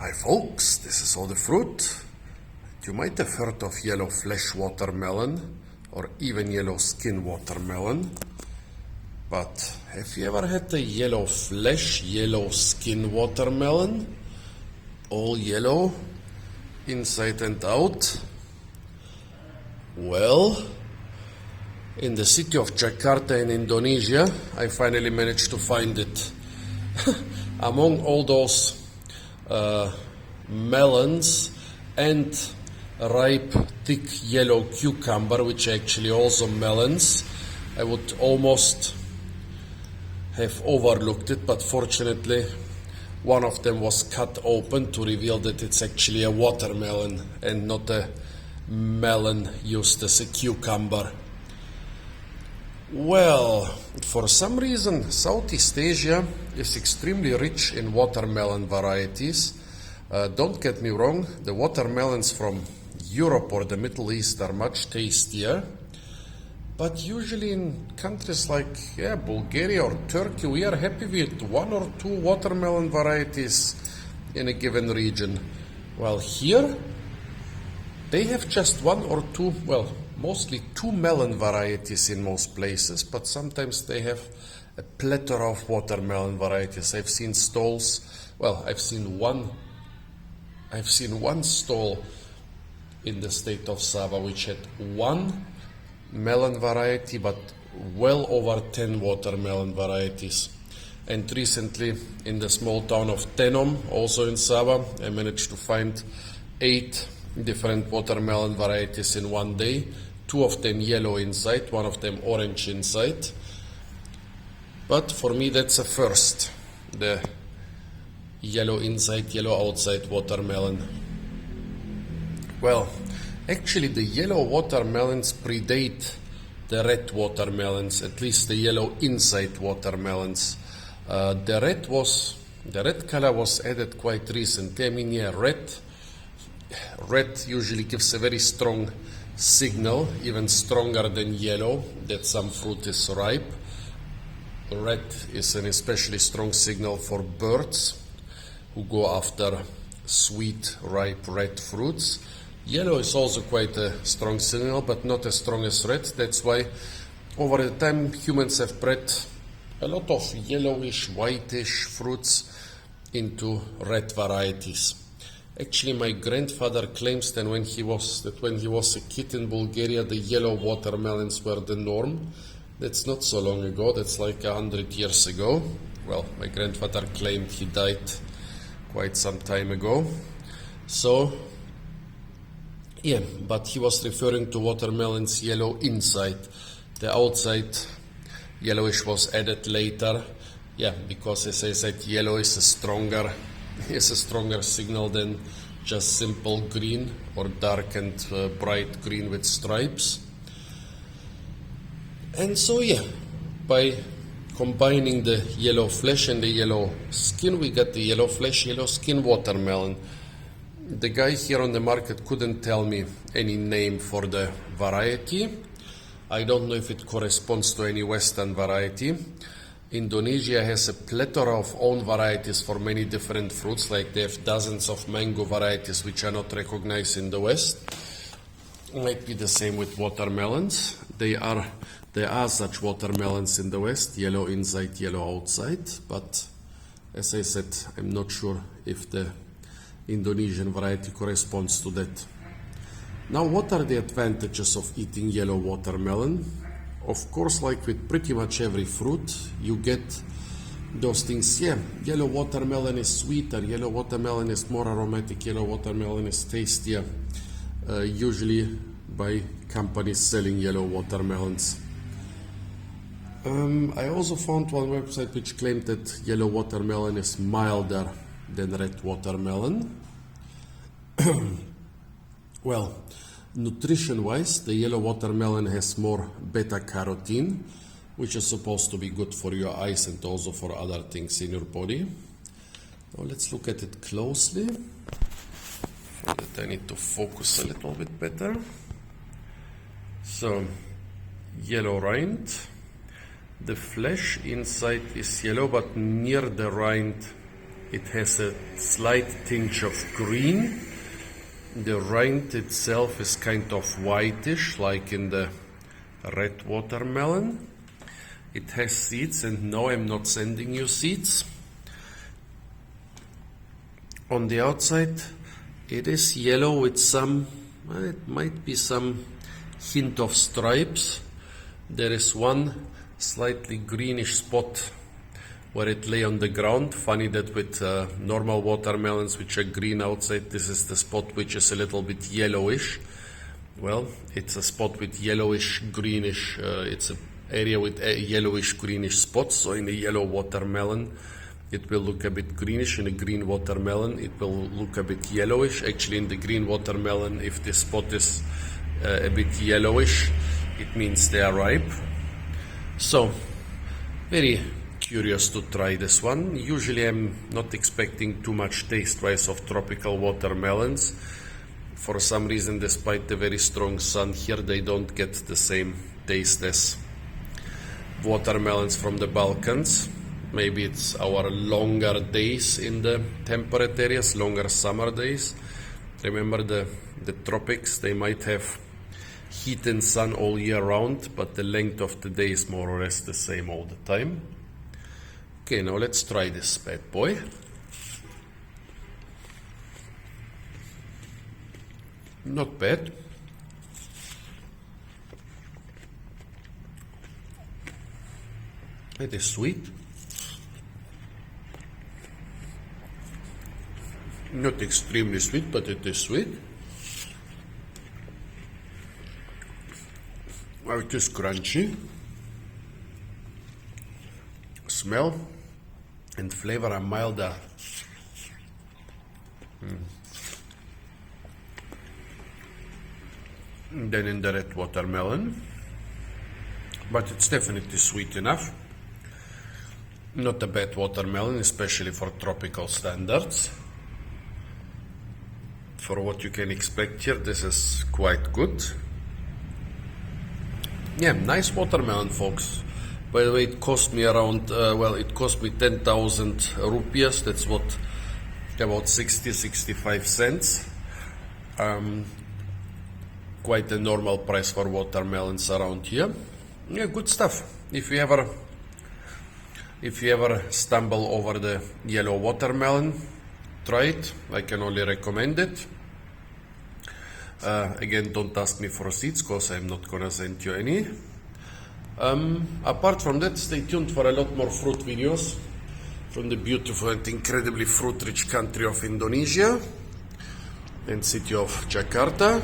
Hi folks, this is all the fruit. You might have heard of yellow flesh watermelon or even yellow skin watermelon. But have you ever had a yellow flesh, yellow skin watermelon? All yellow, inside and out? Well, in the city of Jakarta in Indonesia, I finally managed to find it. Among all those melons and ripe, thick yellow cucumber, which are actually also melons, I would almost have overlooked it, but fortunately one of them was cut open to reveal that it's actually a watermelon and not a melon used as a cucumber. Well, for some reason Southeast Asia is extremely rich in watermelon varieties. Don't get me wrong, the watermelons from Europe or the Middle East are much tastier, but usually in countries like Bulgaria or Turkey, we are happy with one or two watermelon varieties in a given region. While here, they have just one or two, well, mostly two melon varieties in most places, but sometimes they have a plethora of watermelon varieties. I've seen stalls, well, I've seen one stall in the state of Sabah which had one melon variety but well over 10 watermelon varieties. And recently in the small town of Tenom, also in Sabah, I managed to find 8 different watermelon varieties in one day. 2 of them yellow inside, 1 of them orange inside. But for me that's a first, the yellow inside, yellow outside watermelon. Well, actually the yellow watermelons predate the red watermelons, at least the yellow inside watermelons. The red color was added quite recently. I mean, red usually gives a very strong signal, even stronger than yellow, that some fruit is ripe. Red is an especially strong signal for birds who go after sweet, ripe red fruits. Yellow is also quite a strong signal, but not as strong as red. That's why over the time humans have bred a lot of yellowish, whitish fruits into red varieties. Actually, my grandfather claims that when he was a kid in Bulgaria, the yellow watermelons were the norm. That's not so long ago. That's like 100 years ago. Well, my grandfather claimed, he died quite some time ago. So, yeah, but he was referring to watermelons yellow inside. The outside yellowish was added later. Yeah, because as I said, yellow is a stronger signal than just simple green or dark and bright green with stripes. And so yeah, by combining the yellow flesh and the yellow skin, we got the yellow flesh, yellow skin watermelon. The guy here on the market couldn't tell me any name for the variety. I don't know if it corresponds to any Western variety. Indonesia has a plethora of own varieties for many different fruits, like they have dozens of mango varieties which are not recognized in the West. Might be the same with watermelons. There are such watermelons in the West, yellow inside, yellow outside, but as I said, I'm not sure if the Indonesian variety corresponds to that. Now, what are the advantages of eating yellow watermelon? Of course, like with pretty much every fruit, you get those things. Yeah, yellow watermelon is sweeter, yellow watermelon is more aromatic, yellow watermelon is tastier, usually by companies selling yellow watermelons. I also found one website which claimed that yellow watermelon is milder than red watermelon. Well, nutrition-wise, the yellow watermelon has more beta-carotene, which is supposed to be good for your eyes and also for other things in your body. Now let's look at it closely. For that I need to focus a little bit better. So, yellow rind. The flesh inside is yellow, but near the rind It has a slight tinge of green. The rind itself is kind of whitish, like in the red watermelon. It has seeds, and no, I'm not sending you seeds. On the outside, it is yellow with some, it might be some hint of stripes. There is one slightly greenish spot where it lay on the ground. Funny that with normal watermelons which are green outside, this is the spot which is a little bit yellowish. Well, it's a spot with yellowish greenish, it's an area with yellowish greenish spots. So in a yellow watermelon it will look a bit greenish. In a green watermelon it will look a bit yellowish. Actually, in the green watermelon, if the spot is a bit yellowish, it means they are ripe. So very curious to try this one. Usually I'm not expecting too much taste-wise of tropical watermelons. For some reason, despite the very strong sun here, they don't get the same taste as watermelons from the Balkans. Maybe it's our longer days in the temperate areas, longer summer days. Remember the tropics, they might have heat and sun all year round, but the length of the day is more or less the same all the time. Okay, now let's try this bad boy. Not bad. It is sweet. Not extremely sweet, but it is sweet. It is crunchy. Smell and flavor are milder than in the red watermelon, but it's definitely sweet enough. Not a bad watermelon, especially for tropical standards. For what you can expect here, this is quite good. Yeah, nice watermelon, folks. By the way, it cost me around, it cost me 10,000 rupees. That's what, about 60-65 cents. Quite a normal price for watermelons around here. Yeah, good stuff. If you ever stumble over the yellow watermelon, try it. I can only recommend it. Again, don't ask me for seeds, because I'm not gonna send you any. Apart from that, stay tuned for a lot more fruit videos from the beautiful and incredibly fruit-rich country of Indonesia and city of Jakarta.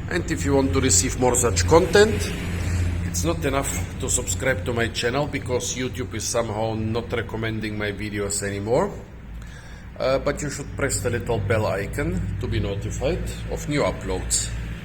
And if you want to receive more such content, it's not enough to subscribe to my channel, because YouTube is somehow not recommending my videos anymore. But you should press the little bell icon to be notified of new uploads.